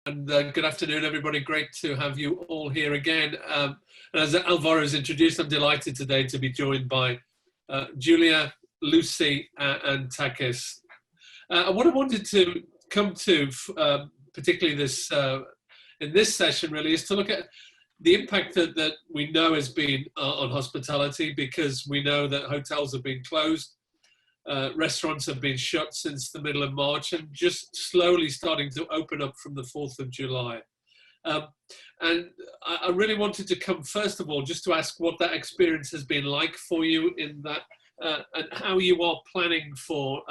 And good afternoon, everybody. Great to have you all here again. And as Alvaro has introduced, I'm delighted today to be joined by Júlia, Lucy, and Takis. And what I wanted to come to, particularly this in this session, really, is to look at the impact that we know has been on hospitality, because we know that hotels have been closed. Restaurants have been shut since the middle of March and just slowly starting to open up from the 4th of July. And I really wanted to come, first of all, just to ask what that experience has been like for you in that, and how you are planning for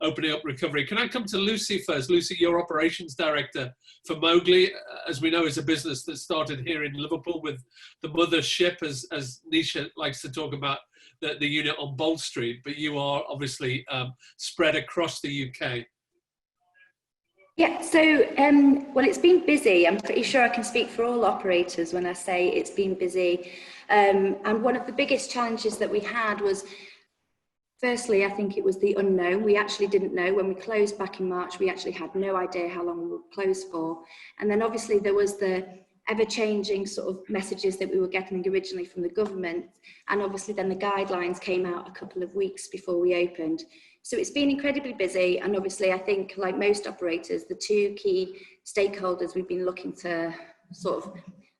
opening up recovery. Can I come to Lucy first? Lucy, you're operations director for Mowgli. As we know, is a business that started here in Liverpool with the mothership, as Nisha likes to talk about, the unit on Bold Street, but you are obviously spread across the UK. Yeah, so, well, it's been busy. I'm pretty sure I can speak for all operators when I say it's been busy. And one of the biggest challenges that we had was, firstly, I think it was the unknown. We actually didn't know. When we closed back in March, we actually had no idea how long we would close for. And then obviously there was the ever-changing sort of messages that we were getting originally from the government. And obviously then the guidelines came out a couple of weeks before we opened. So it's been incredibly busy. And obviously I think, like most operators, the two key stakeholders we've been looking to sort of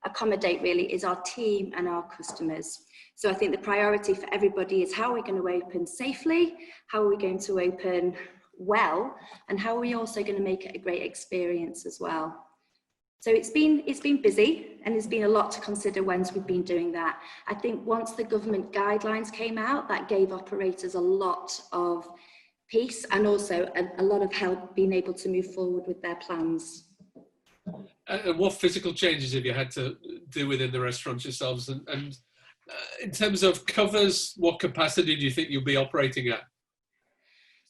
accommodate really is our team and our customers. So I think the priority for everybody is, how are we going to open safely? How are we going to open well? And how are we also going to make it a great experience as well? So it's been busy, and there's been a lot to consider once we've been doing that. I think once the government guidelines came out, that gave operators a lot of peace and also a lot of help being able to move forward with their plans. And what physical changes have you had to do within the restaurants yourselves? And in terms of covers, what capacity do you think you'll be operating at?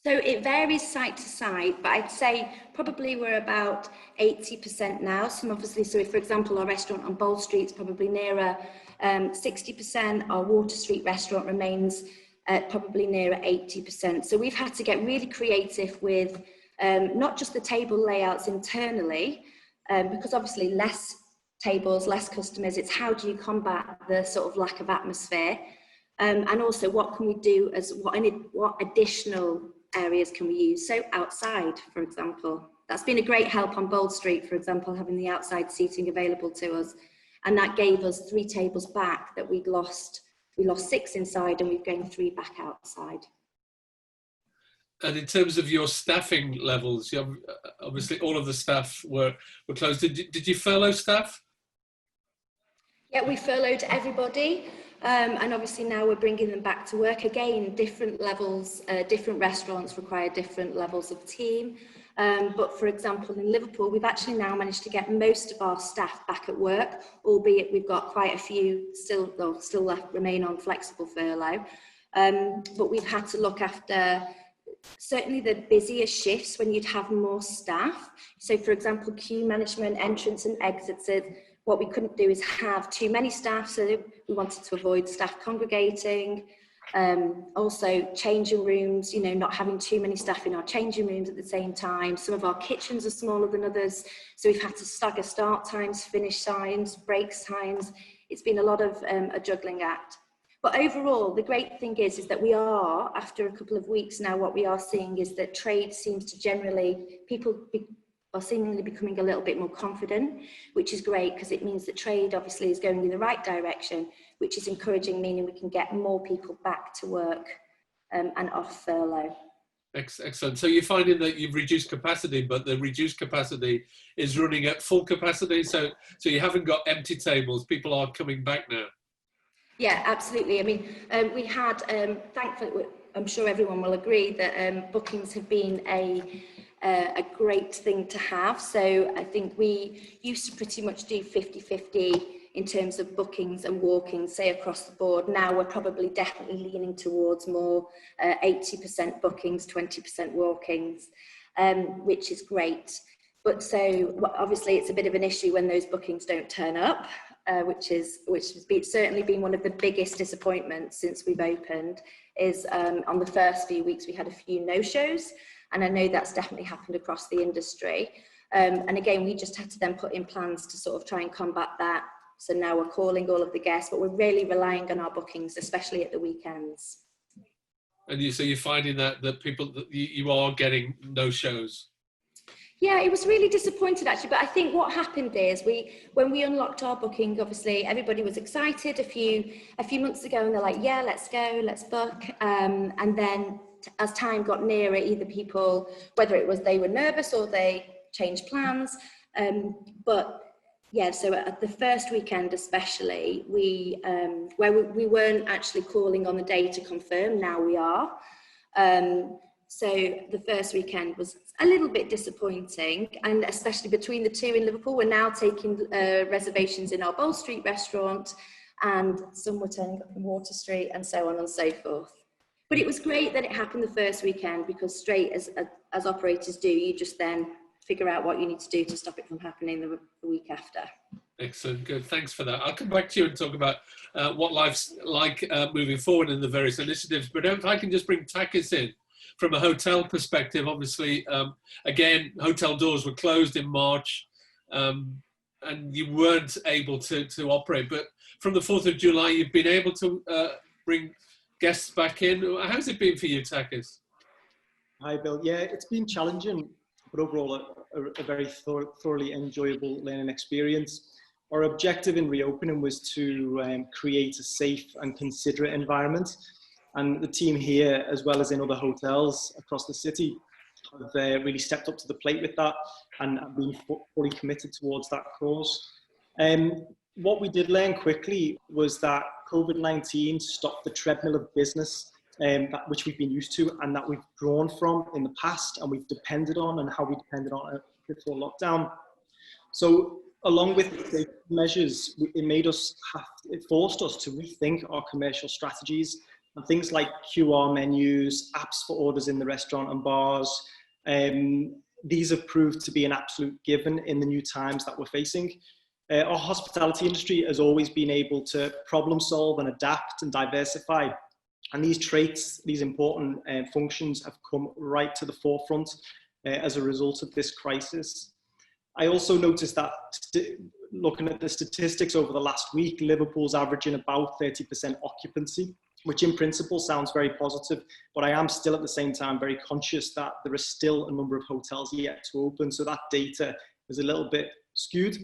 So it varies site to site, but I'd say probably we're about 80% now. Some obviously, so if, for example, our restaurant on Bold Street is probably nearer 60%, our Water Street restaurant remains probably nearer 80%. So we've had to get really creative with not just the table layouts internally, because obviously less tables, less customers, it's how do you combat the sort of lack of atmosphere, and also what can we do as what additional areas can we use? So outside, for example, that's been a great help on Bold Street, for example, having the outside seating available to us, and that gave us 3 tables back that we lost 6 inside, and we've gained 3 back outside. And in terms of your staffing levels, obviously all of the staff were closed. Did you furlough staff? Yeah, we furloughed everybody. And obviously now we're bringing them back to work again. Different levels, different restaurants require different levels of team. But for example, in Liverpool, we've actually now managed to get most of our staff back at work, albeit we've got quite a few still left, remain on flexible furlough. But we've had to look after certainly the busier shifts when you'd have more staff. So for example, queue management, entrance and exits. What we couldn't do is have too many staff, so we wanted to avoid staff congregating. Also changing rooms, you know, not having too many staff in our changing rooms at the same time. Some of our kitchens are smaller than others, so we've had to stagger start times, finish times, breaks times. It's been a lot of a juggling act. But overall, the great thing is that we are, after a couple of weeks now, what we are seeing is that trade seems to generally, people are seemingly becoming a little bit more confident, which is great because it means that trade obviously is going in the right direction, which is encouraging, meaning we can get more people back to work and off furlough. Excellent. So you're finding that you've reduced capacity, but the reduced capacity is running at full capacity. So you haven't got empty tables. People are coming back now. Yeah, absolutely. I mean, we had, thankfully, I'm sure everyone will agree that bookings have been a great thing to have. So I think we used to pretty much do 50-50 in terms of bookings and walk-ins, say across the board. Now we're probably definitely leaning towards more 80% bookings, 20% walk-ins, which is great. But so obviously it's a bit of an issue when those bookings don't turn up, which has certainly been one of the biggest disappointments since we've opened. Is on the first few weeks we had a few no-shows, and I know that's definitely happened across the industry. And again, we just had to then put in plans to sort of try and combat that. So now we're calling all of the guests, but we're really relying on our bookings, especially at the weekends. And so you're finding that people, that you are getting no shows? Yeah, it was really disappointed actually, but I think what happened is when we unlocked our booking, obviously everybody was excited a few months ago, and they're like, yeah, let's go, let's book. And then as time got nearer, either people, whether it was they were nervous or they changed plans, but yeah, so at the first weekend especially, where we weren't actually calling on the day to confirm, now we are. So the first weekend was a little bit disappointing, and especially between the two in Liverpool, we're now taking reservations in our Bowl Street restaurant, and some were turning up in Water Street, and so on and so forth. But it was great that it happened the first weekend, because straight as operators do, you just then figure out what you need to do to stop it from happening the week after. Excellent, good. Thanks for that. I'll come back to you and talk about what life's like moving forward in the various initiatives. But if I can just bring Takis in from a hotel perspective, obviously, again, hotel doors were closed in March, and you weren't able to operate. But from the 4th of July, you've been able to bring guests back in. How's it been for you, Takis? Hi, Bill. Yeah, it's been challenging, but overall a very thoroughly enjoyable learning experience. Our objective in reopening was to create a safe and considerate environment. And the team here, as well as in other hotels across the city, have really stepped up to the plate with that and have been fully committed towards that cause. What we did learn quickly was that COVID-19 stopped the treadmill of business which we've been used to and that we've drawn from in the past, and we've depended on, and how we depended on it before lockdown. So along with the safety measures, it forced us to rethink our commercial strategies, and things like QR menus, apps for orders in the restaurant and bars. These have proved to be an absolute given in the new times that we're facing. Our hospitality industry has always been able to problem solve and adapt and diversify. And these traits, these important functions have come right to the forefront as a result of this crisis. I also noticed that looking at the statistics over the last week, Liverpool's averaging about 30% occupancy, which in principle sounds very positive, but I am still at the same time very conscious that there is still a number of hotels yet to open, so that data is a little bit skewed.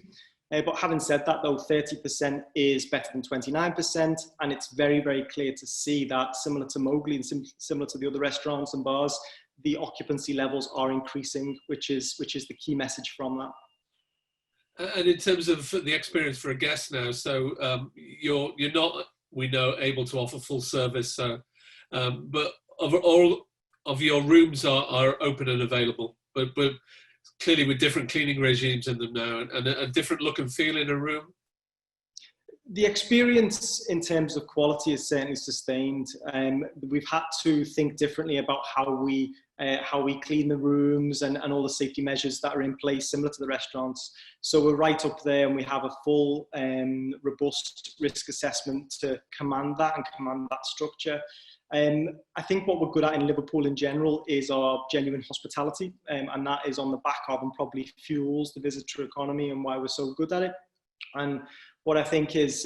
But having said that, though, 30% is better than 29%, and it's very, very clear to see that, similar to Mowgli and similar to the other restaurants and bars, the occupancy levels are increasing, which is the key message from that. And in terms of the experience for a guest now, so you're not, we know, able to offer full service, so, but all of your rooms are open and available, but clearly with different cleaning regimes in them now, and a different look and feel in a room. The experience in terms of quality is certainly sustained. We've had to think differently about how we clean the rooms and all the safety measures that are in place, similar to the restaurants. So we're right up there, and we have a full robust risk assessment to command that structure. I think what we're good at in Liverpool in general is our genuine hospitality, and that is on the back of and probably fuels the visitor economy and why we're so good at it. And what I think is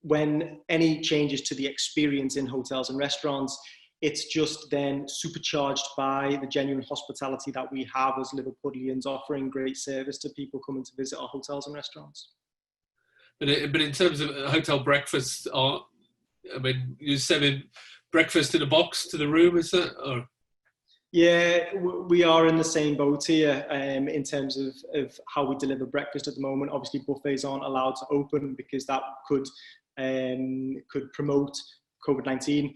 when any changes to the experience in hotels and restaurants, it's just then supercharged by the genuine hospitality that we have as Liverpudlians, offering great service to people coming to visit our hotels and restaurants. But in terms of hotel breakfast, you're serving breakfast in a box to the room, is that? Or? Yeah, we are in the same boat here in terms of how we deliver breakfast at the moment. Obviously, buffets aren't allowed to open because that could promote COVID-19.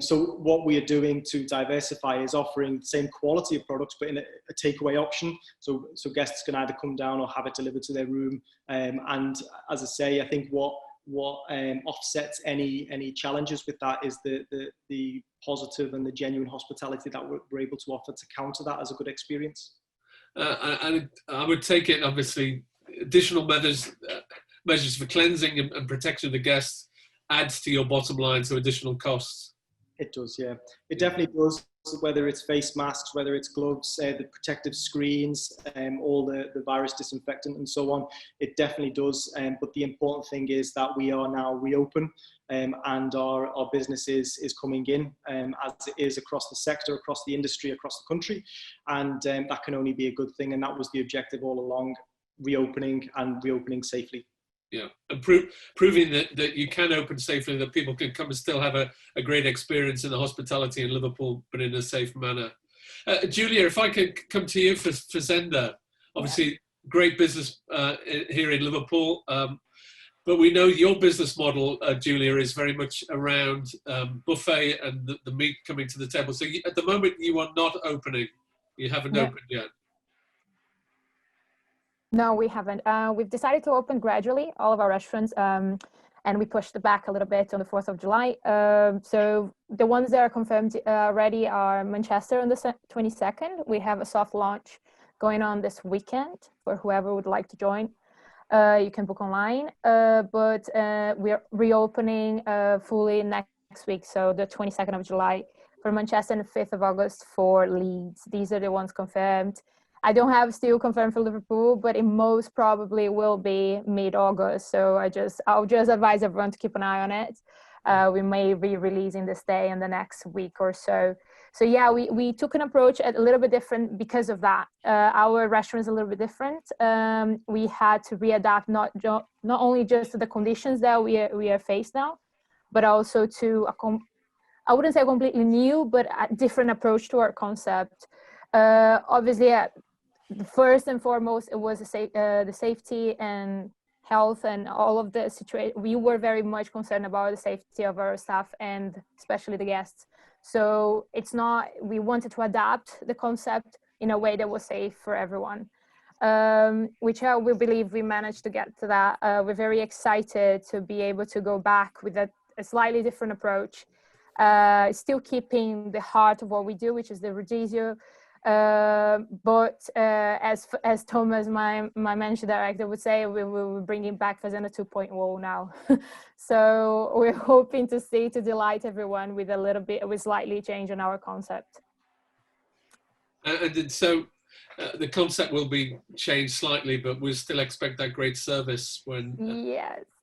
So what we are doing to diversify is offering the same quality of products, but in a takeaway option. So guests can either come down or have it delivered to their room. And as I say, I think what offsets any challenges with that is the positive and the genuine hospitality that we're able to offer to counter that as a good experience. And I would take it, obviously, additional measures for cleansing and protection of the guests adds to your bottom line, so additional costs. It does, yeah. It definitely does. whether it's face masks, whether it's gloves, the protective screens, all the virus disinfectant and so on. It definitely does. But the important thing is that we are now reopen, and our business is coming in, as it is across the sector, across the industry, across the country. And that can only be a good thing. And that was the objective all along, reopening and reopening safely. Yeah, and proving that you can open safely, that people can come and still have a great experience in the hospitality in Liverpool, but in a safe manner. Júlia, if I could come to you for Fazenda, obviously great business here in Liverpool, but we know your business model, Júlia, is very much around buffet and the meat coming to the table. So at the moment you are not opening, you haven't opened yet. No, we haven't. We've decided to open gradually, all of our restaurants, and we pushed it back a little bit on the 4th of July. So the ones that are confirmed already are Manchester on the 22nd. We have a soft launch going on this weekend for whoever would like to join. You can book online, but we're reopening fully next week, so the 22nd of July for Manchester and the 5th of August for Leeds. These are the ones confirmed. I don't have still confirmed for Liverpool, but it most probably will be mid-August. So I'll just advise everyone to keep an eye on it. We may be releasing this day in the next week or so. So yeah, we took an approach a little bit different because of that. Our restaurant is a little bit different. We had to readapt not only just to the conditions that we are faced now, but also to I wouldn't say completely new, but a different approach to our concept. Obviously, first and foremost, it was the safety and health and all of the situation. We were very much concerned about the safety of our staff and especially the guests. So we wanted to adapt the concept in a way that was safe for everyone, which we believe we managed to get to that. We're very excited to be able to go back with a slightly different approach, still keeping the heart of what we do, which is the rodizio. But as Thomas, my managing director, would say, we're bringing back Fazenda 2.0 now. So we're hoping to delight everyone with with slightly change in our concept. And so the concept will be changed slightly, but we'll still expect that great service when...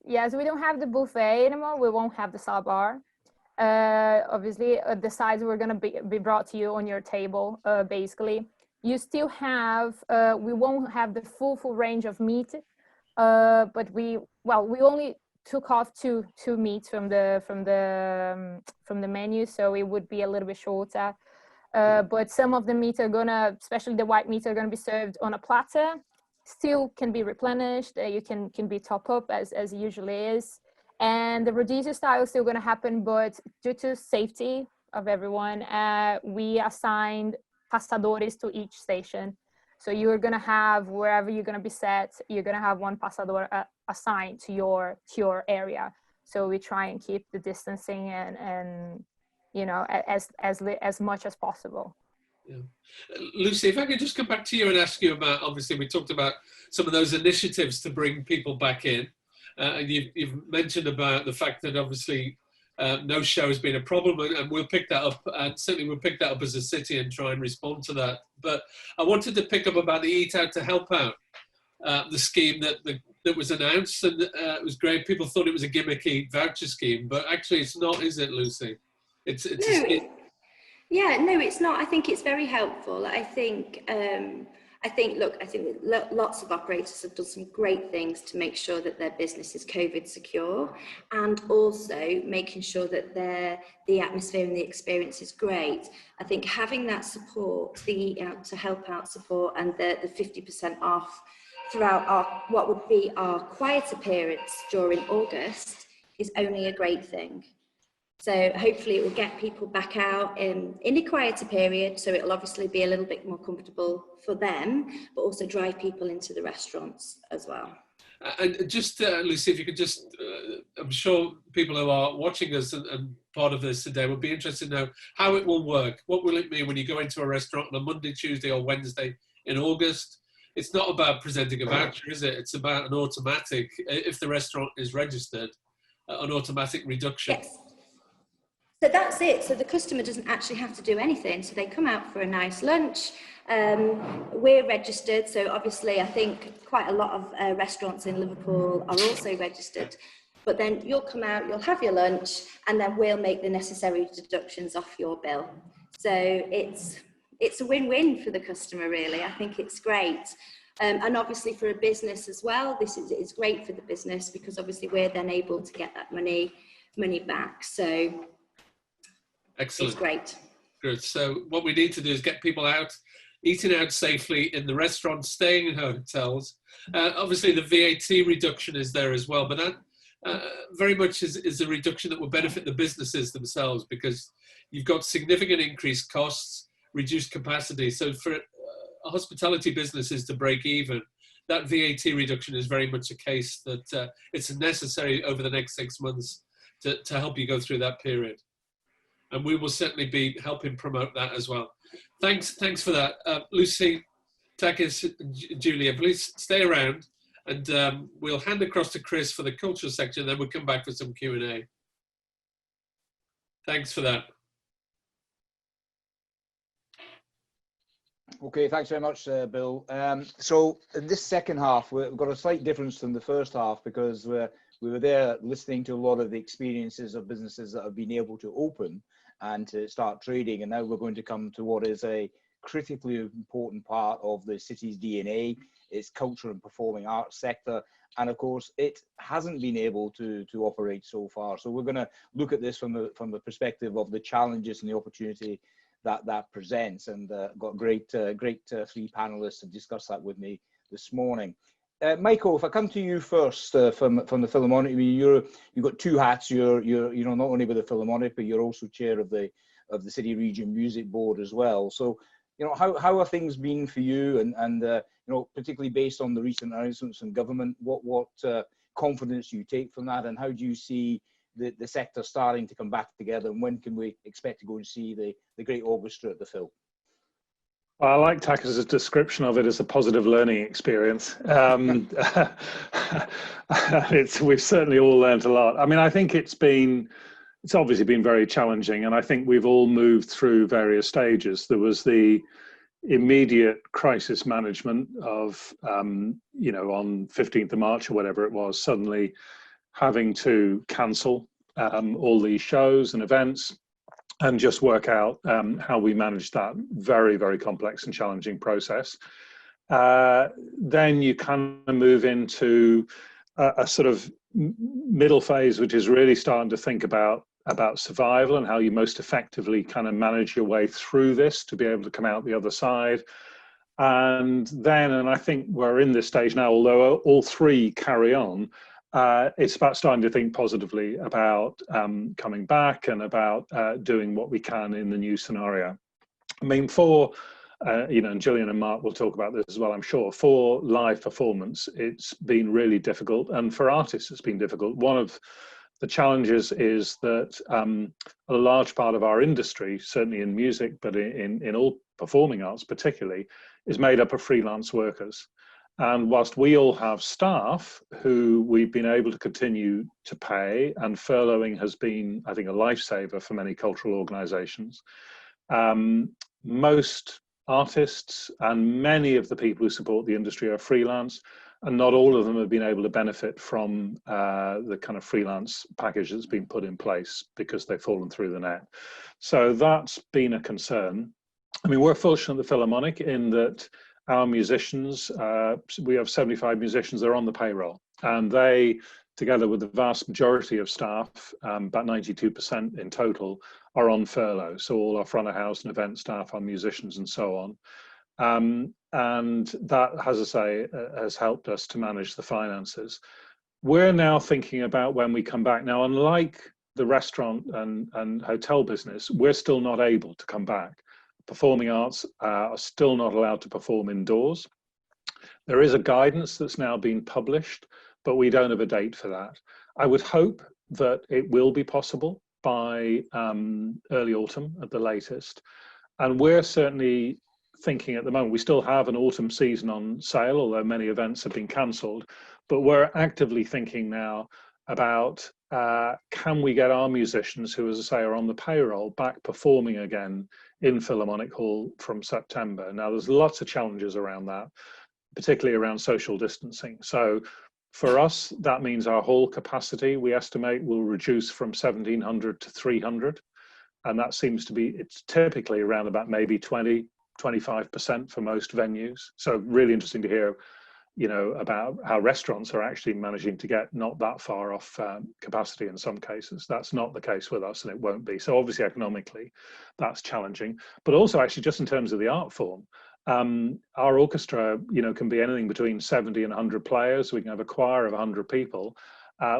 Yes, we don't have the buffet anymore. We won't have the salad bar. Obviously the sides were going to be brought to you on your table. Basically you still have we won't have the full range of meat, but we only took off two meats from the menu, so it would be a little bit shorter, but some of the meat are gonna, especially the white meat, are going to be served on a platter. Still can be replenished. You can be top up as it usually is. And the rodizio style is still going to happen, but due to safety of everyone, we assigned pasadores to each station. So you're going to have, wherever you're going to be set, you're going to have one pasador assigned to your area. So we try and keep the distancing and you know, as much as possible. Yeah. Lucy, if I could just come back to you and ask you about, obviously we talked about some of those initiatives to bring people back in. And you've mentioned about the fact that obviously no show has been a problem, and we'll pick that up, and certainly we'll pick that up as a city and try and respond to that. But I wanted to pick up about the Eat Out to Help Out, the scheme that was announced, and it was great. People thought it was a gimmicky voucher scheme, but actually it's not, is it, Lucy? It's a scheme. Yeah, no, it's not. I think it's very helpful. I think lots of operators have done some great things to make sure that their business is COVID secure, and also making sure that the atmosphere and the experience is great. I think having that support, the Eat Out to Help Out support, and the 50% off throughout what would be our quieter periods during August is only a great thing. So hopefully it will get people back out in a quieter period, so it'll obviously be a little bit more comfortable for them, but also drive people into the restaurants as well. And just, Lucy, if you could just, I'm sure people who are watching us and part of this today will be interested to know how it will work. What will it mean when you go into a restaurant on a Monday, Tuesday or Wednesday in August? It's not about presenting a voucher, is it? It's about an automatic, if the restaurant is registered, an automatic reduction. Yes. So that's it. So the customer doesn't actually have to do anything. So they come out for a nice lunch. We're registered. So obviously, I think quite a lot of restaurants in Liverpool are also registered. But then you'll come out, you'll have your lunch, and then we'll make the necessary deductions off your bill. So it's a win-win for the customer, really. I think it's great. And obviously for a business as well, it's great for the business, because obviously we're then able to get that money back. So excellent. It's great. Good. So what we need to do is get people out, eating out safely in the restaurants, staying in hotels. Obviously the VAT reduction is there as well, but that very much is a reduction that will benefit the businesses themselves, because you've got significant increased costs, reduced capacity. So for hospitality businesses to break even, that VAT reduction is very much a case that it's necessary over the next 6 months to help you go through that period. And we will certainly be helping promote that as well. Thanks for that. Lucy, Takis, Júlia, please stay around, and we'll hand across to Chris for the cultural section, then we'll come back for some Q&A. Thanks for that. Okay, thanks very much, Bill. So in this second half, we've got a slight difference from the first half, because we were there listening to a lot of the experiences of businesses that have been able to open and to start trading. And now we're going to come to what is a critically important part of the city's DNA, its culture and performing arts sector. And of course, it hasn't been able to operate so far. So we're going to look at this from the perspective of the challenges and the opportunity that presents. And got great three panelists to discuss that with me this morning. Michael, if I come to you first from the Philharmonic, I mean, you've got two hats. You're not only with the Philharmonic, but you're also chair of the City Region Music Board as well. So, how are things been for you, and particularly based on the recent announcements from government, what confidence do you take from that, and how do you see the sector starting to come back together, and when can we expect to go and see the great orchestra at the Phil? Well, I like Takis' description of it as a positive learning experience. We've certainly all learned a lot. I mean, I think it's obviously been very challenging, and I think we've all moved through various stages. There was the immediate crisis management of, on 15th of March or whatever it was, suddenly having to cancel all these shows and events, and just work out how we manage that very, very complex and challenging process. Then you kind of move into a sort of middle phase, which is really starting to think about survival and how you most effectively kind of manage your way through this to be able to come out the other side. And I think we're in this stage now, although all three carry on, it's about starting to think positively about coming back and about doing what we can in the new scenario. I mean, and Gillian and Mark will talk about this as well, I'm sure, for live performance, it's been really difficult. And for artists, it's been difficult. One of the challenges is that a large part of our industry, certainly in music, but in all performing arts particularly, is made up of freelance workers. And whilst we all have staff who we've been able to continue to pay, and furloughing has been, I think, a lifesaver for many cultural organisations, most artists and many of the people who support the industry are freelance, and not all of them have been able to benefit from the kind of freelance package that's been put in place because they've fallen through the net. So that's been a concern. I mean, we're fortunate at the Philharmonic in that our musicians, we have 75 musicians, they're on the payroll, and they, together with the vast majority of staff, about 92% in total, are on furlough. So all our front of house and event staff, our musicians and so on. And that, as I say, has helped us to manage the finances. We're now thinking about when we come back. Now, unlike the restaurant and hotel business, we're still not able to come back. Performing arts are still not allowed to perform indoors. There is a guidance that's now been published, but we don't have a date for that. I would hope that it will be possible by early autumn at the latest. And we're certainly thinking at the moment, we still have an autumn season on sale, although many events have been cancelled, but we're actively thinking now about can we get our musicians, who, as I say, are on the payroll, back performing again in Philharmonic Hall from September? Now, there's lots of challenges around that, particularly around social distancing. So for us, that means our hall capacity, we estimate, will reduce from 1,700 to 300. And that seems to be, it's typically around about maybe 25% for most venues. So really interesting to hear, you know, about how restaurants are actually managing to get not that far off capacity in some cases. That's not the case with us, and it won't be. So obviously economically, that's challenging. But also actually just in terms of the art form, our orchestra, you know, can be anything between 70 and 100 players. We can have a choir of 100 people.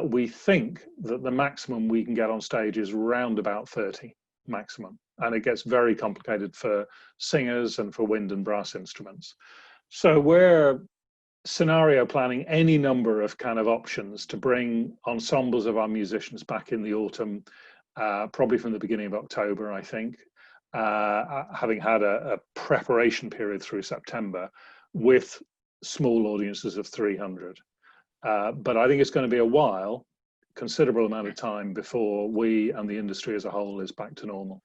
We think that the maximum we can get on stage is around about 30 maximum. And it gets very complicated for singers and for wind and brass instruments. So we're scenario planning any number of kind of options to bring ensembles of our musicians back in the autumn, probably from the beginning of October, I think, having had a preparation period through September with small audiences of 300. But I think it's going to be a while, considerable amount of time, before we and the industry as a whole is back to normal.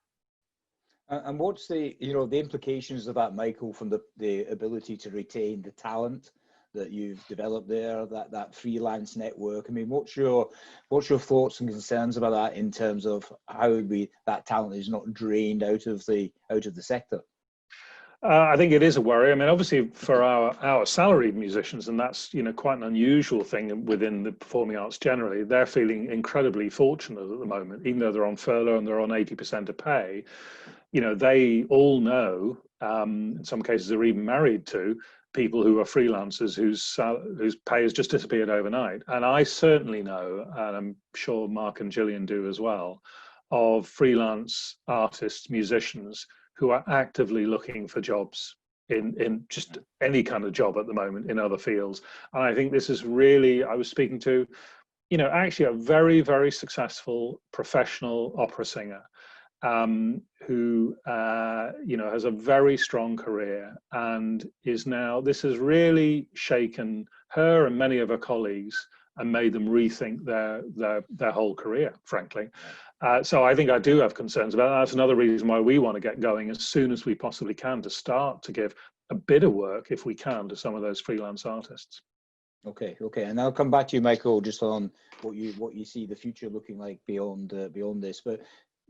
And what's the, you know, the implications of that, Michael, from the ability to retain the talent that you've developed there, that freelance network? I mean, what's your thoughts and concerns about that in terms of how that talent is not drained out of the sector? I think it is a worry. I mean, obviously for our salaried musicians, and that's, you know, quite an unusual thing within the performing arts generally, they're feeling incredibly fortunate at the moment, even though they're on furlough and they're on 80% of pay. You know, they all know, in some cases they're even married to people who are freelancers whose pay has just disappeared overnight. And I certainly know, and I'm sure Mark and Gillian do as well, of freelance artists, musicians who are actively looking for jobs in just any kind of job at the moment in other fields. And I think this is really, I was speaking to, you know, actually a very, very successful professional opera singer who, you know, has a very strong career and is now, this has really shaken her and many of her colleagues and made them rethink their whole career, frankly. So I think I do have concerns about that. That's another reason why we want to get going as soon as we possibly can to start to give a bit of work, if we can, to some of those freelance artists. Okay, and I'll come back to you, Michael, just on what you see the future looking like beyond this. But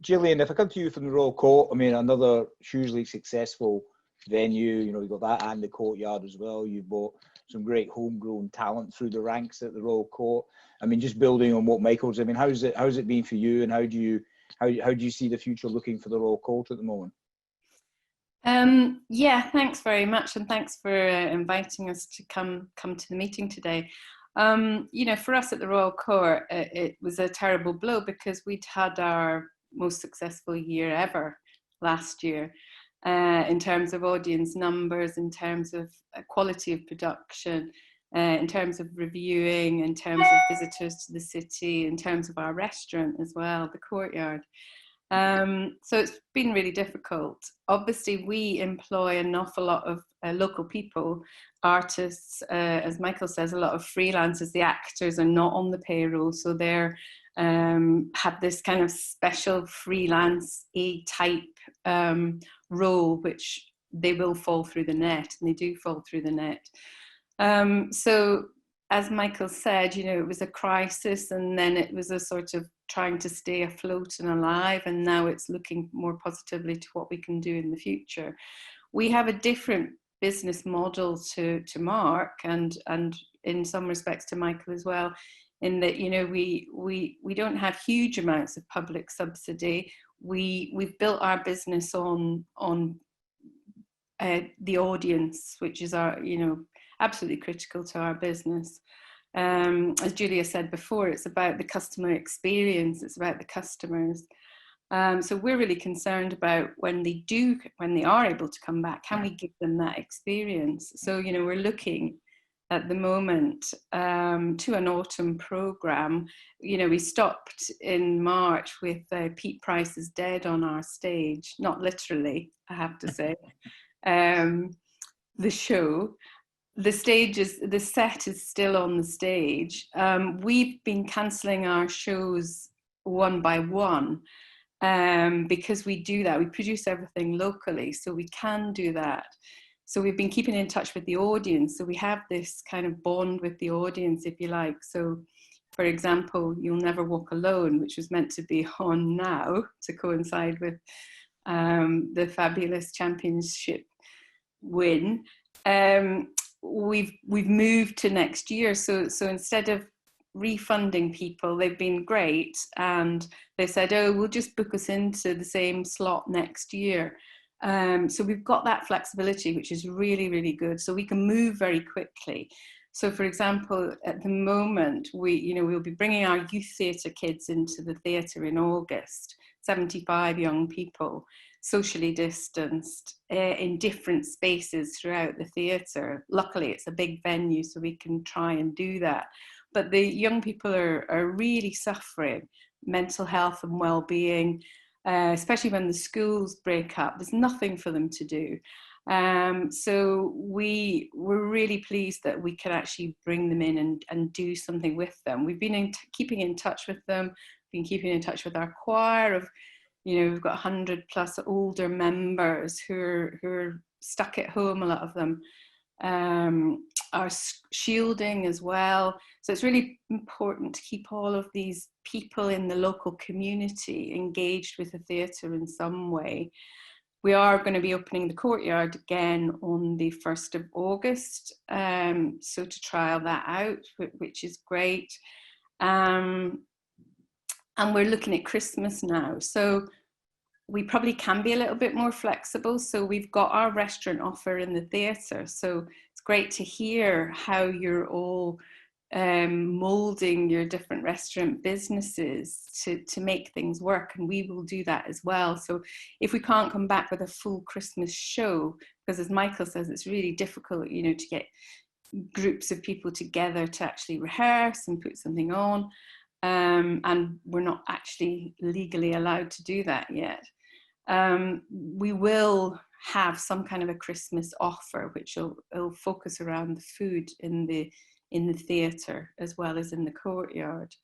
Gillian, if I come to you from the Royal Court, I mean, another hugely successful venue, you know, you've got that and the Courtyard as well. You've brought some great homegrown talent through the ranks at the Royal Court. I mean, just building on what Michael's, I mean, how's it been for you, and how do you see the future looking for the Royal Court at the moment? Yeah, thanks very much, and thanks for inviting us to come to the meeting today. You know, for us at the Royal Court, it was a terrible blow because we'd had our most successful year ever last year, in terms of audience numbers, in terms of quality of production, in terms of reviewing, in terms of visitors to the city, in terms of our restaurant as well, the Courtyard. So it's been really difficult. Obviously, we employ an awful lot of local people, artists, as Michael says, a lot of freelancers. The actors are not on the payroll, so they're have this kind of special freelance type role, which they will fall through the net, and they do fall through the net. So as Michael said, you know, it was a crisis, and then it was a sort of trying to stay afloat and alive, and now it's looking more positively to what we can do in the future. We have a different business model to Mark, and in some respects to Michael as well, in that, you know, we don't have huge amounts of public subsidy. We've built our business on the audience, which is our, you know, absolutely critical to our business. As Júlia said before, it's about the customer experience, it's about the customers. So we're really concerned about when they are able to come back, can we give them that experience? So, you know, we're looking at the moment to an autumn programme. You know, we stopped in March with Pete Price is Dead on our stage, not literally, I have to say, the show. the set is still on the stage. We've been cancelling our shows one by one because we do that. We produce everything locally, so we can do that. So we've been keeping in touch with the audience. So we have this kind of bond with the audience, if you like. So, for example, You'll Never Walk Alone, which was meant to be on now to coincide with the fabulous championship win. We've moved to next year. So instead of refunding people, they've been great, and they said, oh, we'll just book us into the same slot next year. So we've got that flexibility, which is really, really good. So we can move very quickly. So, for example, at the moment, we'll be bringing our youth theatre kids into the theatre in August, 75 young people, socially distanced, in different spaces throughout the theatre. Luckily, it's a big venue, so we can try and do that. But the young people are really suffering mental health and well-being, especially when the schools break up. There's nothing for them to do. So we're really pleased that we can actually bring them in and do something with them. We've been keeping in touch with them, been keeping in touch with our choir of, we've got 100 plus older members who are stuck at home, a lot of them. Are shielding as well. So it's really important to keep all of these people in the local community engaged with the theatre in some way. We are going to be opening the courtyard again on the 1st of August, so to trial that out, which is great. And we're looking at Christmas now. So we probably can be a little bit more flexible. So we've got our restaurant offer in the theatre. So it's great to hear how you're all moulding your different restaurant businesses to make things work. And we will do that as well. So if we can't come back with a full Christmas show, because as Michael says, it's really difficult, to get groups of people together to actually rehearse and put something on. And we're not actually legally allowed to do that yet. We will have some kind of a Christmas offer, which will focus around the food in the theatre as well as in the courtyard.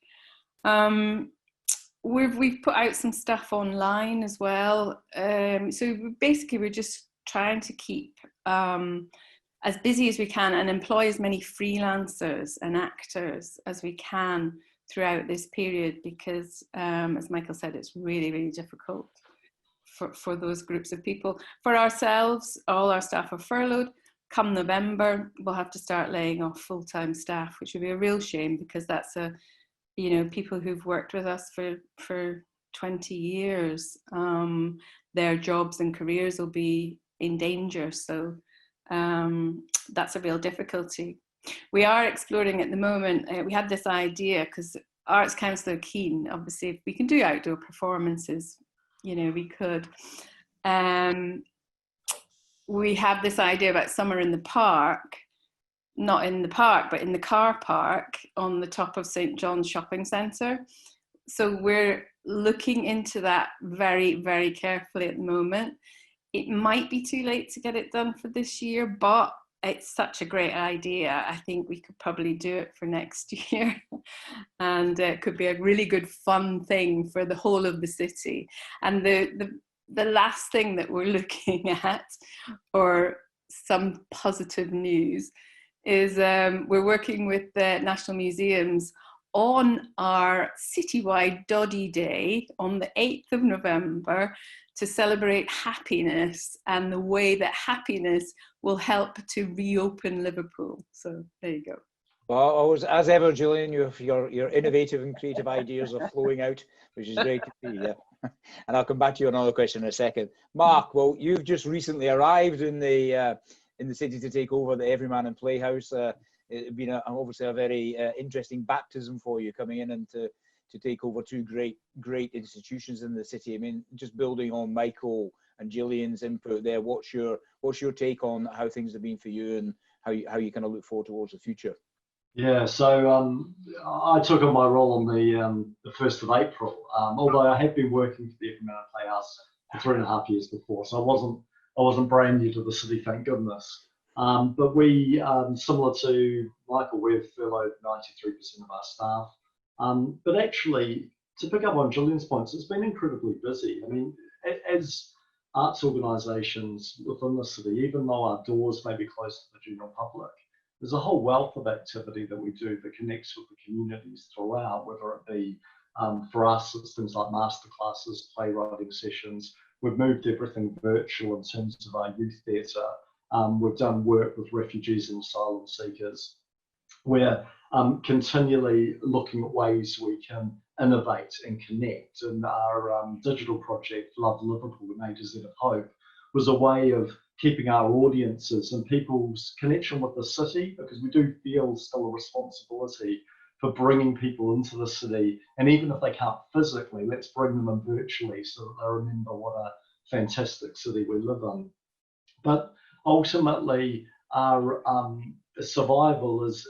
We've put out some stuff online as well. So basically, we're just trying to keep as busy as we can and employ as many freelancers and actors as we can throughout this period, because as Michael said, it's really, really difficult for those groups of people. For ourselves, all our staff are furloughed. Come November, we'll have to start laying off full-time staff, which would be a real shame, because that's people who've worked with us for 20 years. Their jobs and careers will be in danger. So that's a real difficulty. We are exploring at the moment, we had this idea, because Arts Council are keen, obviously, if we can do outdoor performances, we could. We have this idea about summer in the park, not in the park, but in the car park on the top of St. John's Shopping Centre. So we're looking into that very, very carefully at the moment. It might be too late to get it done for this year, but it's such a great idea. I think we could probably do it for next year. And it could be a really good fun thing for the whole of the city. And the last thing that we're looking at, or some positive news, is we're working with the National Museums on our citywide Doddy Day on the 8th of November to celebrate happiness and the way that happiness will help to reopen Liverpool. So there you go. Well, always, as ever, Gillian, your innovative and creative ideas are flowing out, which is great to see. Yeah. And I'll come back to you on another question in a second. Mark, well, you've just recently arrived in the city to take over the Everyman and Playhouse. It's been obviously a very interesting baptism for you, coming in and to take over two great institutions in the city. I mean, just building on Michael and Gillian's input there, what's your take on how things have been for you, and how you kind of look forward towards the future? Yeah, so I took on my role on the 1st of April, although I had been working for the Everyman Playhouse for 3.5 years before, so I wasn't brand new to the city, thank goodness. But we, similar to Michael, we've furloughed 93% of our staff. But actually, to pick up on Gillian's points, it's been incredibly busy. I mean, as arts organisations within the city, even though our doors may be closed to the general public, there's a whole wealth of activity that we do that connects with the communities throughout, whether it be, for us, it's things like masterclasses, playwriting sessions. We've moved everything virtual in terms of our youth theatre. We've done work with refugees and asylum seekers. We're continually looking at ways we can innovate and connect. And our digital project, Love Liverpool, the A to Z of Hope, was a way of keeping our audiences and people's connection with the city, because we do feel still a responsibility for bringing people into the city. And even if they can't physically, let's bring them in virtually so that they remember what a fantastic city we live in. But ultimately, our survival is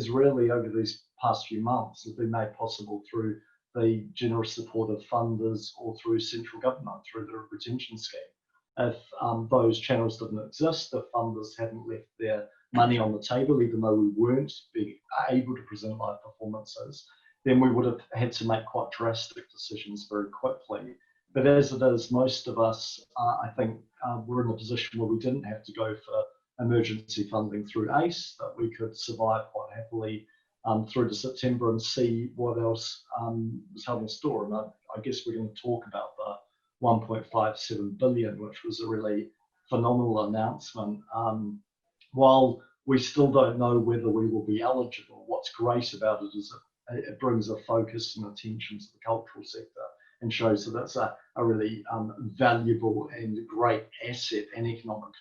really, over these past few months, has been made possible through the generous support of funders or through central government, through the retention scheme. If those channels didn't exist, if funders hadn't left their money on the table, even though we weren't being able to present live performances, then we would have had to make quite drastic decisions very quickly. But as it is, most of us, I think, we're in a position where we didn't have to go for emergency funding through ACE, that we could survive quite happily through to September and see what else was held in store. And I guess we're going to talk about the 1.57 billion, which was a really phenomenal announcement. While we still don't know whether we will be eligible, what's great about it is it brings a focus and attention to the cultural sector and shows that that's a really valuable and great asset and economic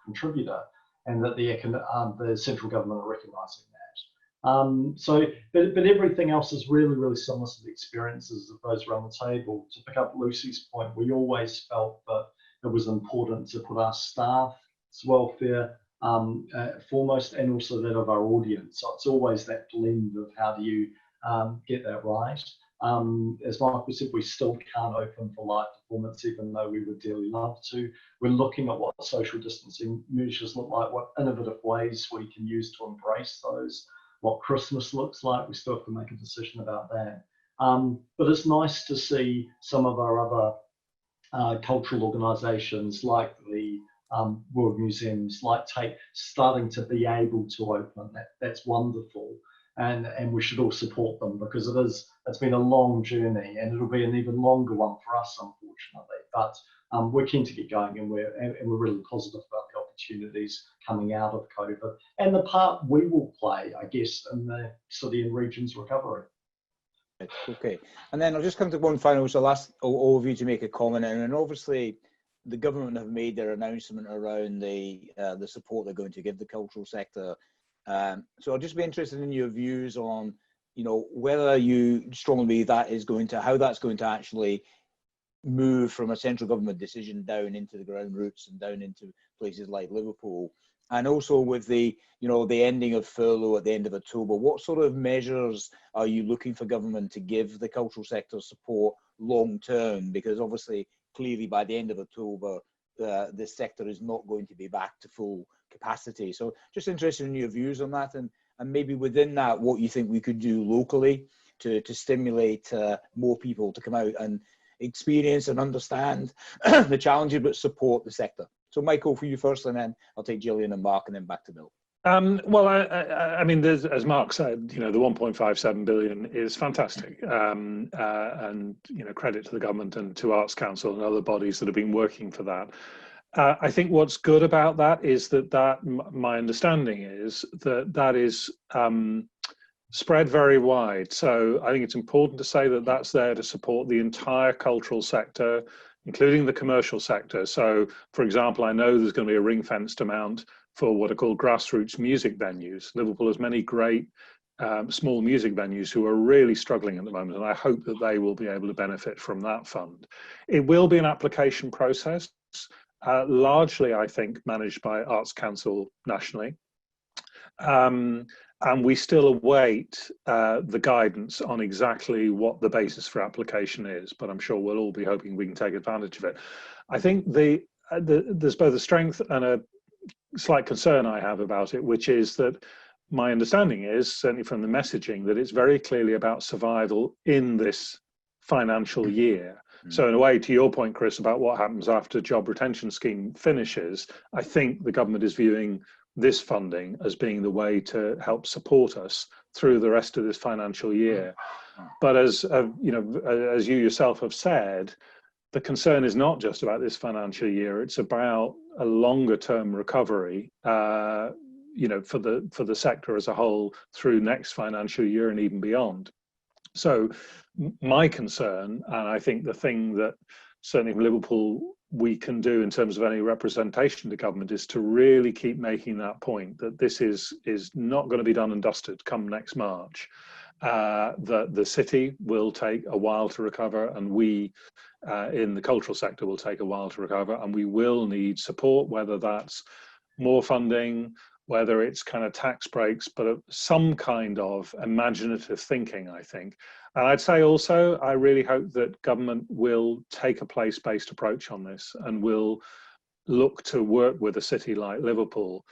contributor, and that the central government are recognising that. But everything else is really, really similar to the experiences of those around the table. To pick up Lucy's point, we always felt that it was important to put our staff's welfare foremost, and also that of our audience. So it's always that blend of how do you get that right. As Michael said, we still can't open for live performance, even though we would dearly love to. We're looking at what social distancing measures look like, what innovative ways we can use to embrace those, what Christmas looks like. We still have to make a decision about that. But it's nice to see some of our other cultural organisations, like the World Museums, like Tate, starting to be able to open. That's wonderful. And we should all support them, because it's been a long journey, and it'll be an even longer one for us, unfortunately. But we're keen to get going, and we're really positive about the opportunities coming out of COVID and the part we will play, I guess, in the city and region's recovery. Okay, and then I'll just come to one final, so I'll ask all of you to make a comment, and then obviously the government have made their announcement around the support they're going to give the cultural sector. So I'll just be interested in your views on, whether you strongly believe how that's going to actually move from a central government decision down into the ground roots and down into places like Liverpool, and also with the ending of furlough at the end of October. What sort of measures are you looking for government to give the cultural sector support long term? Because obviously, clearly by the end of October, this sector is not going to be back to full capacity. So just interested in your views on that, and maybe within that, what you think we could do locally to stimulate more people to come out and experience and understand the challenges, but support the sector. So Michael, for you first, and then I'll take Gillian and Mark, and then back to Bill. Well, I mean, as Mark said, the 1.57 billion is fantastic, and credit to the government and to Arts Council and other bodies that have been working for that. I think what's good about that is that my understanding is that is spread very wide. So I think it's important to say that that's there to support the entire cultural sector, including the commercial sector. So, for example, I know there's going to be a ring-fenced amount for what are called grassroots music venues. Liverpool has many great small music venues who are really struggling at the moment, and I hope that they will be able to benefit from that fund. It will be an application process, largely, I think, managed by Arts Council nationally. And we still await the guidance on exactly what the basis for application is, but I'm sure we'll all be hoping we can take advantage of it. I think there's both a strength and a slight concern I have about it, which is that my understanding is, certainly from the messaging, that it's very clearly about survival in this financial year. So in a way, to your point, Chris, about what happens after job retention scheme finishes, I think the government is viewing this funding as being the way to help support us through the rest of this financial year. But as you know, as you yourself have said, the concern is not just about this financial year; it's about a longer-term recovery. You know, for the sector as a whole through next financial year and even beyond. So my concern, and I think the thing that certainly from Liverpool we can do in terms of any representation to government, is to really keep making that point that this is not going to be done and dusted come next March. That the city will take a while to recover, and we in the cultural sector will take a while to recover, and we will need support, whether that's more funding, whether it's kind of tax breaks, but some kind of imaginative thinking, I think. And I'd say also, I really hope that government will take a place-based approach on this and will look to work with a city like Liverpool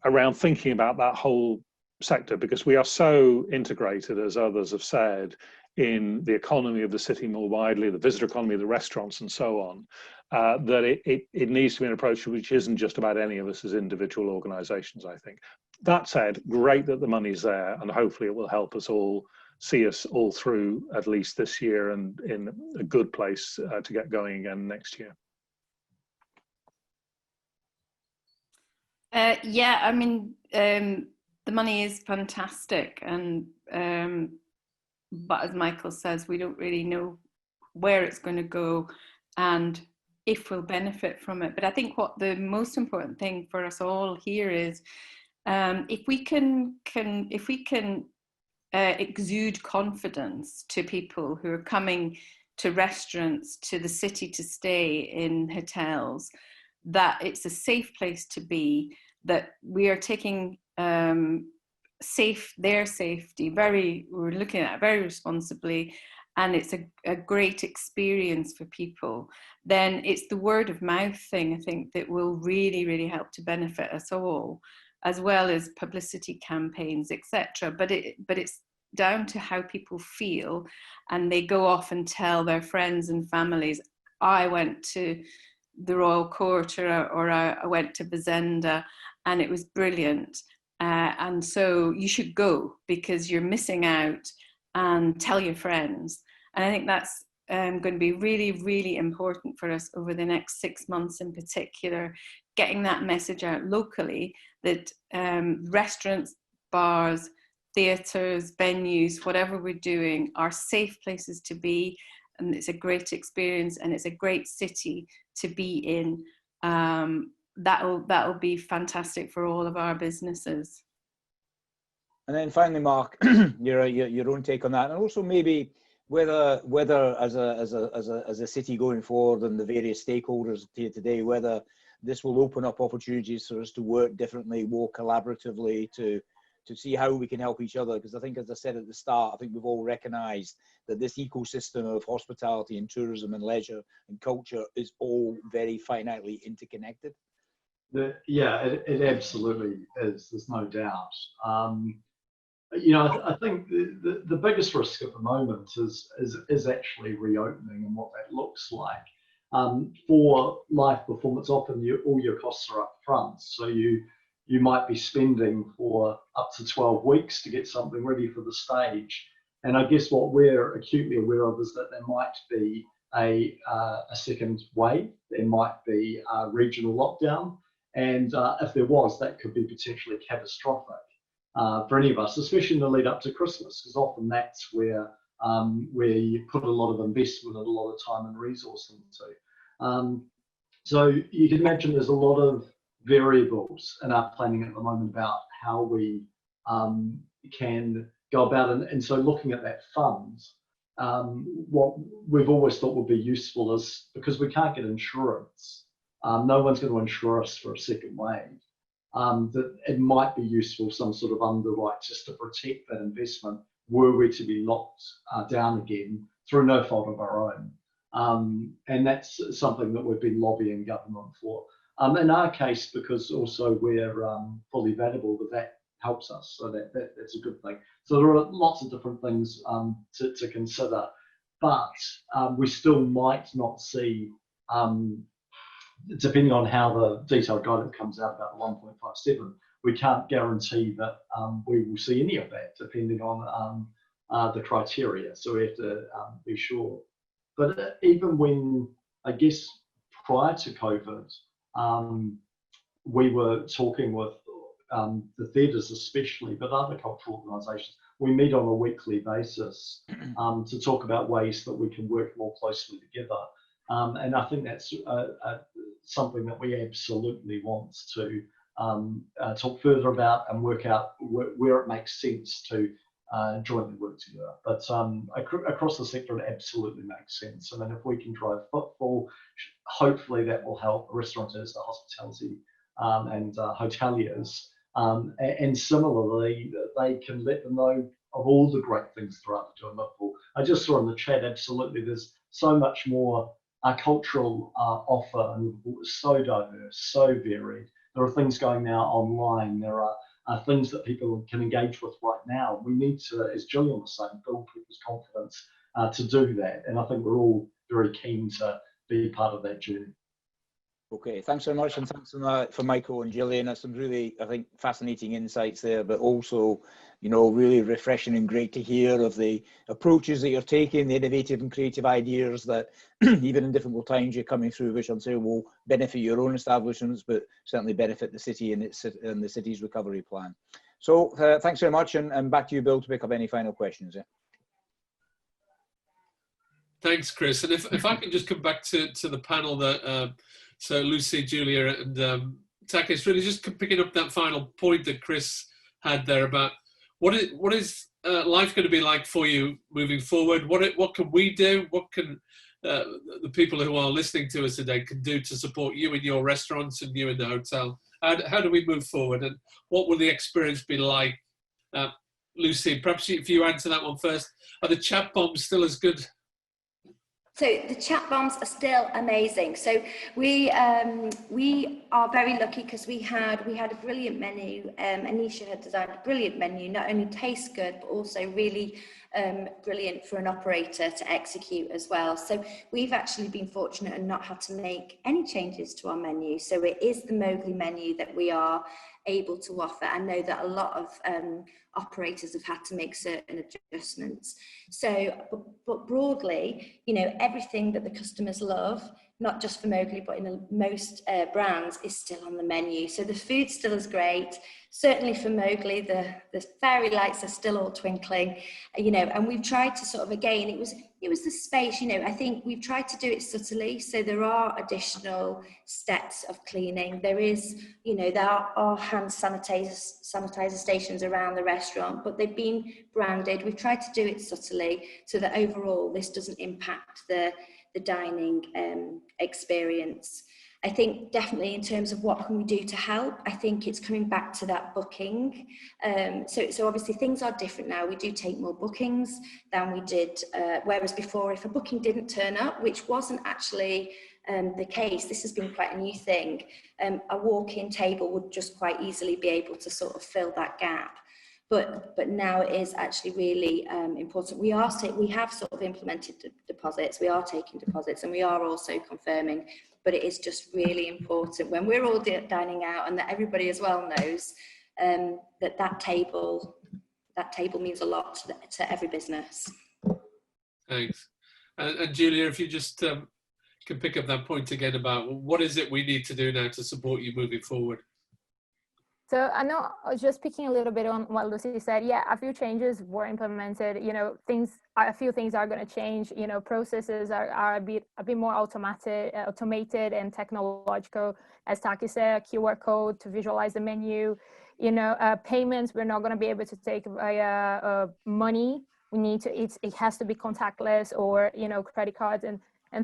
around thinking about that whole sector, because we are so integrated, as others have said, in the economy of the city more widely, the visitor economy, the restaurants and so on, that it needs to be an approach which isn't just about any of us as individual organisations, I think. That said, great that the money's there, and hopefully it will help us all, see us all through at least this year and in a good place to get going again next year. Yeah, I mean, the money is fantastic, and but as Michael says, we don't really know where it's going to go and if we'll benefit from it. But I think what the most important thing for us all here is if we can exude confidence to people who are coming to restaurants, to the city to stay in hotels, that it's a safe place to be, that we are taking their safety we're looking at it very responsibly, and it's a great experience for people, then it's the word of mouth thing, I think, that will really, really help to benefit us all, as well as publicity campaigns, etc. But it's down to how people feel, and they go off and tell their friends and families, I went to the Royal Court, or I went to Fazenda and it was brilliant. And so you should go because you're missing out, and tell your friends. And I think that's going to be really, really important for us over the next 6 months in particular, getting that message out locally that restaurants, bars, theatres, venues, whatever we're doing, are safe places to be, and it's a great experience, and it's a great city to be in. That'll be fantastic for all of our businesses. And then finally, Mark, your own take on that, and also maybe whether as a city going forward, and the various stakeholders here today, whether this will open up opportunities for us to work differently, more collaboratively, to see how we can help each other. Because I think, as I said at the start, I think we've all recognised that this ecosystem of hospitality and tourism and leisure and culture is all very finitely interconnected. Yeah, it absolutely is. There's no doubt. You know, I think the biggest risk at the moment is actually reopening and what that looks like. For live performance, often all your costs are up front, so you might be spending for up to 12 weeks to get something ready for the stage. And I guess what we're acutely aware of is that there might be a second wave, there might be a regional lockdown, and if there was, that could be potentially catastrophic for any of us, especially in the lead up to Christmas, because often that's where you put a lot of investment and a lot of time and resource into. So you can imagine there's a lot of variables in our planning at the moment about how we can go about it. And so looking at that fund, what we've always thought would be useful is, because we can't get insurance, no one's going to insure us for a second wave, that it might be useful, some sort of underwrite, just to protect that investment were we to be locked down again through no fault of our own. And that's something that we've been lobbying government for. In our case, because also we're fully valuable, that helps us. So that's a good thing. So there are lots of different things to consider, but we still might not see, depending on how the detailed guidance comes out about the 1.57, we can't guarantee that we will see any of that, depending on the criteria. So we have to be sure. But even when, I guess, prior to COVID, we were talking with the theatres especially, but other cultural organisations. We meet on a weekly basis to talk about ways that we can work more closely together. And I think that's something that we absolutely want to talk further about and work out where it makes sense to jointly work together. But across the sector, it absolutely makes sense. I mean, if we can drive footfall, hopefully that will help restaurateurs, the hospitality and hoteliers. And similarly, they can let them know of all the great things that are up to do in Liverpool. I just saw in the chat, absolutely, there's so much more cultural offer, and Liverpool is so diverse, so varied. There are things going now online. There are things that people can engage with right now. We need to, as Gillian was saying, build people's confidence to do that. And I think we're all very keen to be part of that journey. Okay, thanks very much, and thanks for Michael and Gillian. That's some really, I think, fascinating insights there, but also, you know, really refreshing and great to hear of the approaches that you're taking, the innovative and creative ideas that even in difficult times you're coming through, which I'm sure will benefit your own establishments, but certainly benefit the city and the city's recovery plan. So thanks very much, and back to you, Bill, to pick up any final questions. Yeah. Thanks, Chris. And if I can just come back to the panel that so Lucy, Júlia, and Takis, really just picking up that final point that Chris had there about what is life going to be like for you moving forward? What can we do? What can the people who are listening to us today can do to support you in your restaurants and you in the hotel? How do we move forward? And what will the experience be like? Lucy, perhaps if you answer that one first. Are the chat bombs still as good? So the chat bombs are still amazing. So we are very lucky because we had a brilliant menu. Anisha had designed a brilliant menu, not only tastes good, but also really brilliant for an operator to execute as well. So we've actually been fortunate and not had to make any changes to our menu. So it is the Mowgli menu that we are able to offer. I know that a lot of operators have had to make certain adjustments. So, but broadly, you know, everything that the customers love, not just for Mowgli, but in most brands, is still on the menu. So the food still is great. Certainly for Mowgli, the fairy lights are still all twinkling, you know, and we've tried to sort of, again, it was the space, you know, I think we've tried to do it subtly. So there are additional steps of cleaning. There is, you know, there are hand sanitizer stations around the restaurant, but they've been branded. We've tried to do it subtly so that overall this doesn't impact the dining experience. I think definitely in terms of what can we do to help, I think it's coming back to that booking. So obviously things are different now. We do take more bookings than we did, whereas before if a booking didn't turn up, which wasn't actually the case, this has been quite a new thing, a walk-in table would just quite easily be able to sort of fill that gap. But now it is actually really important. We have sort of implemented deposits, we are taking deposits, and we are also confirming, but it is just really important when we're all dining out, and that everybody as well knows that table means a lot to every business. Thanks. And Júlia, if you just can pick up that point again about what is it we need to do now to support you moving forward? So I know, just picking a little bit on what Lucy said, yeah, a few changes were implemented, you know, a few things are going to change, you know, processes are a bit more automated and technological, as Takis said, a QR code to visualize the menu, you know, payments, we're not going to be able to take via money. We need to, it has to be contactless, or, you know, credit cards and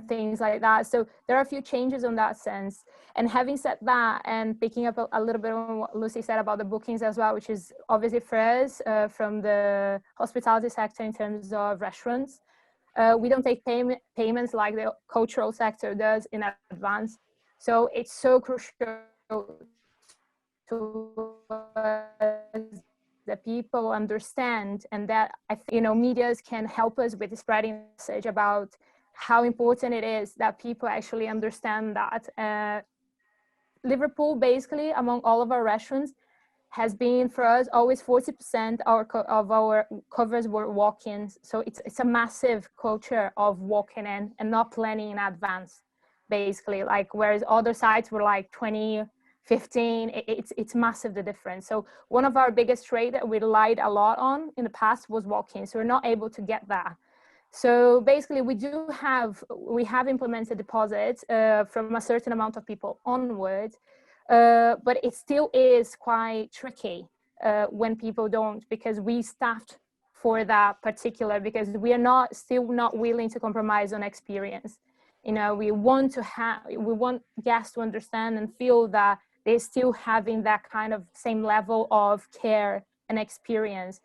things like that. So there are a few changes in that sense. And having said that, and picking up a little bit on what Lucy said about the bookings as well, which is obviously for us from the hospitality sector in terms of restaurants, we don't take payments like the cultural sector does in advance. So it's so crucial to that people understand, and that I think, you know, medias can help us with spreading the message about how important it is that people actually understand that Liverpool, basically, among all of our restaurants, has been for us always 40% of our covers were walk-ins. So it's a massive culture of walking in and not planning in advance, basically. Like whereas other sites were like 20, 15, it's massive, the difference. So one of our biggest trade that we relied a lot on in the past was walk-ins. So we're not able to get that. So basically we have implemented deposits from a certain amount of people onwards, but it still is quite tricky when people don't, because we staffed for that particular, because we are still not willing to compromise on experience. You know, we want guests to understand and feel that they're still having that kind of same level of care and experience.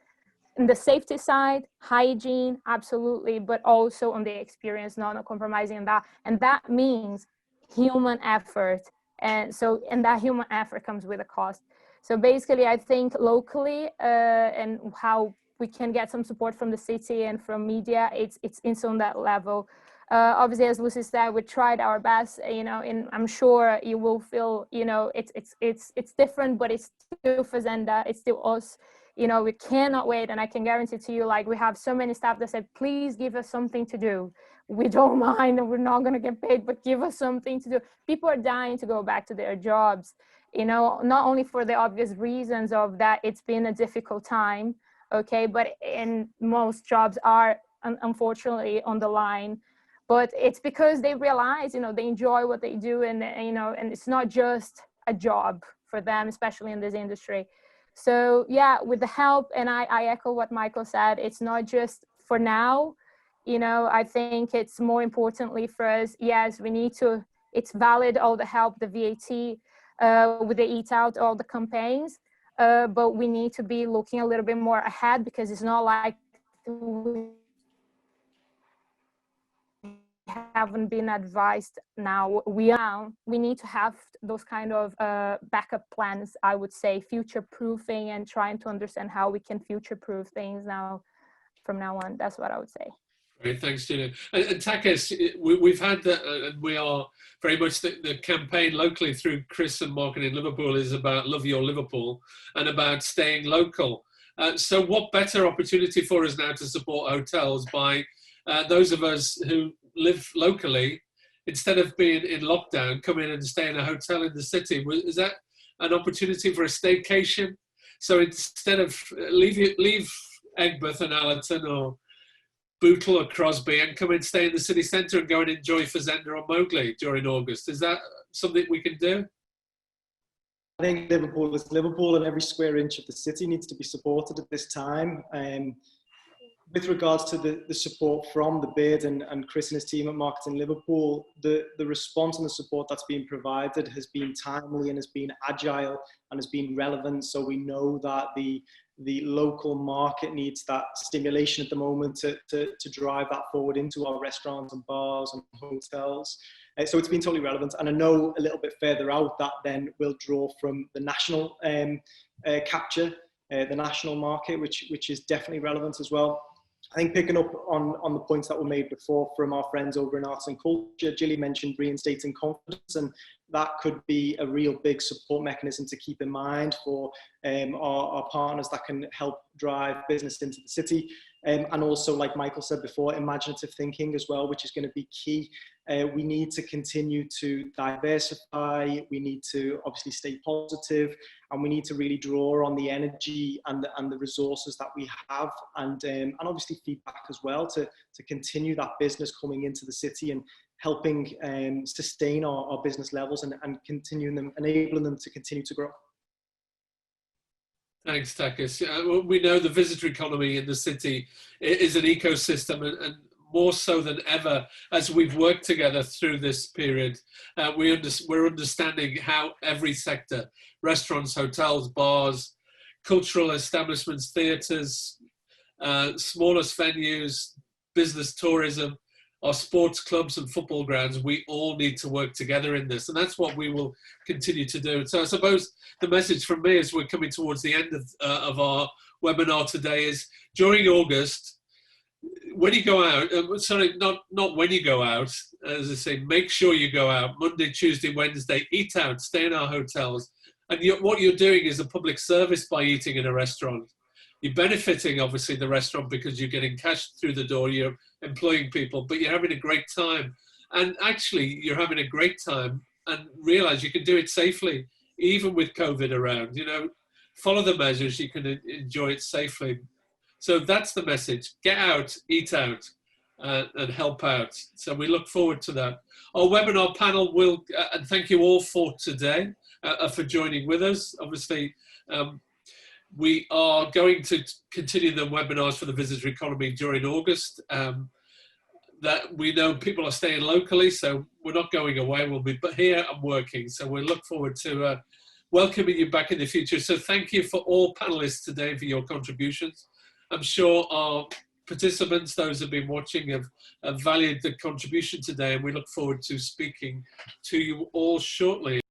On the safety side, hygiene, absolutely, but also on the experience, not compromising on that. And that means human effort. And that human effort comes with a cost. So basically, I think locally and how we can get some support from the city and from media, it's on that level. Obviously, as Lucy said, we tried our best, you know, and I'm sure you will feel, you know, it's different, but it's still Fazenda, it's still us. You know, we cannot wait, and I can guarantee to you, like, we have so many staff that said, please give us something to do. We don't mind, and we're not going to get paid, but give us something to do. People are dying to go back to their jobs, you know, not only for the obvious reasons of that it's been a difficult time, okay, but in most jobs are unfortunately on the line, but it's because they realize, you know, they enjoy what they do, and, you know, and it's not just a job for them, especially in this industry. So yeah, with the help, and I echo what Michael said, it's not just for now, you know, I think it's more importantly for us, yes, we need to, it's valid, all the help, the VAT, with the Eat Out, all the campaigns, but we need to be looking a little bit more ahead, because it's not like we haven't been advised now. We need to have those kind of backup plans, I would say, future proofing, and trying to understand how we can future proof things now from now on. That's what I would say. Great, thanks, Julia. And Takis, we've had that, and we are very much the campaign locally through Chris and Marketing Liverpool is about Love Your Liverpool and about staying local. So what better opportunity for us now to support hotels by those of us who live locally, instead of being in lockdown, come in and stay in a hotel in the city? Is that an opportunity for a staycation? So instead of leave Egbert and Allerton or Bootle or Crosby and come and stay in the city centre and go and enjoy Fazenda or Mowgli during August, is that something we can do? I think Liverpool is Liverpool, and every square inch of the city needs to be supported at this time. With regards to the support from the BID and Chris and his team at Marketing Liverpool, the response and the support that's been provided has been timely and has been agile and has been relevant. So we know that the local market needs that stimulation at the moment to drive that forward into our restaurants and bars and hotels. So it's been totally relevant. And I know a little bit further out that then we'll draw from the national capture, the national market, which is definitely relevant as well. I think picking up on the points that were made before from our friends over in Arts and Culture, Gillian mentioned reinstating confidence, and that could be a real big support mechanism to keep in mind for our partners that can help drive business into the city. And also, like Michael said before, imaginative thinking as well, which is going to be key. We need to continue to diversify. We need to obviously stay positive, and we need to really draw on the energy and the resources that we have, and obviously feedback as well to continue that business coming into the city and helping sustain our business levels and enabling them to continue to grow. Thanks, Takis. We know the visitor economy in the city is an ecosystem, and more so than ever, as we've worked together through this period, we're understanding how every sector, restaurants, hotels, bars, cultural establishments, theatres, smallest venues, business tourism, our sports clubs and football grounds, we all need to work together in this. And that's what we will continue to do. So I suppose the message from me as we're coming towards the end of our webinar today is, during August, when you go out, sorry, not when you go out, as I say, make sure you go out Monday, Tuesday, Wednesday, eat out, stay in our hotels. And what you're doing is a public service by eating in a restaurant. You're benefiting, obviously, the restaurant because you're getting cash through the door, you're employing people, but you're having a great time. And actually, you're having a great time, and realize you can do it safely, even with COVID around. You know, follow the measures, you can enjoy it safely. So that's the message. Get out, eat out, and help out. So we look forward to that. Our webinar panel will, and thank you all for today, for joining with us. Obviously, we are going to continue the webinars for the visitor economy during August. That we know people are staying locally, so we're not going away. We'll be here and working. So we look forward to welcoming you back in the future. So thank you for all panelists today for your contributions. I'm sure our participants, those who have been watching, have valued the contribution today, and we look forward to speaking to you all shortly.